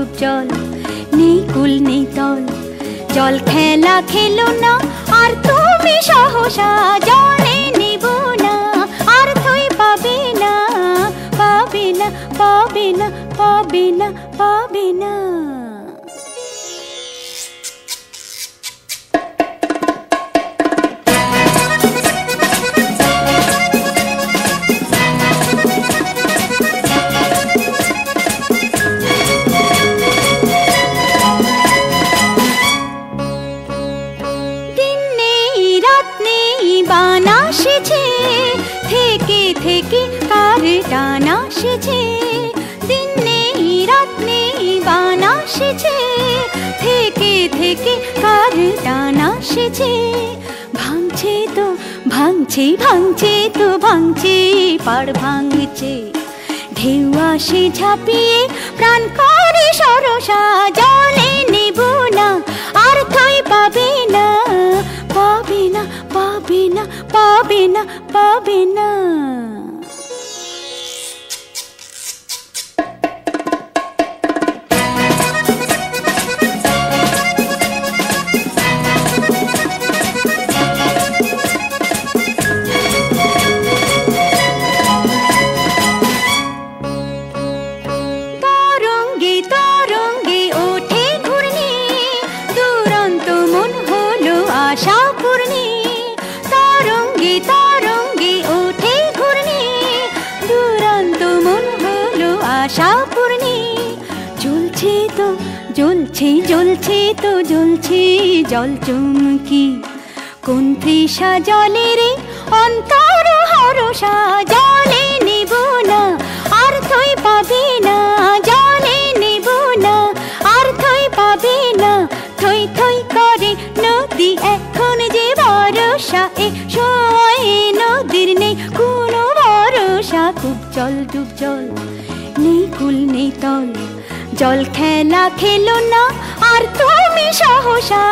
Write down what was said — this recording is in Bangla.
ডুব জল, নেই কুল নেই তল। জল খেলা খেলো না আর তুমি সহসা, জলে নেব না আর থই পাবে না, পাবে না, পাবে না, পাবে না, পাবে না। থেকে থেকে কার টান আসেছে, দিন নেই রাত নেই বান আসেছে, থেকে থেকে কার টান আসেছে। ভাঙছে তো ভাঙছে, ভাঙছে তো ভাঙছে, পাড় ভাঙছে। ঢেউ আসে ঝাঁপিয়ে প্রাণ করে সরসা, জলে নেব না আর থই পাবে না, পাবে না, পাবে না, পাবে না, পাবে না। তরঙ্গে তরঙ্গে ওঠে ঘূর্ণি, দুরন্ত মন হলো আশা পূর্ণি। তরঙ্গে তরঙ্গে ওঠে ঘূর্ণি, দুরন্ত মন হলো আশা পূর্ণি। জ্বলছে তো জ্বলছে, জ্বলছে তো জ্বলছে জল চুমকি, কোন তৃষা জলের অন্তর হরসা, জলে নেব না আর থই পাবে না, জলে নেব না আর থই পাবে না। থই থই করে নদী এখন যে ভরসা, এ সময়ে নদীর নেই কোনো ভরসা। খুব জল ডুব জল, নেই কুল নেই তল। জল খেলা খেলো না আর তুমি সহসা,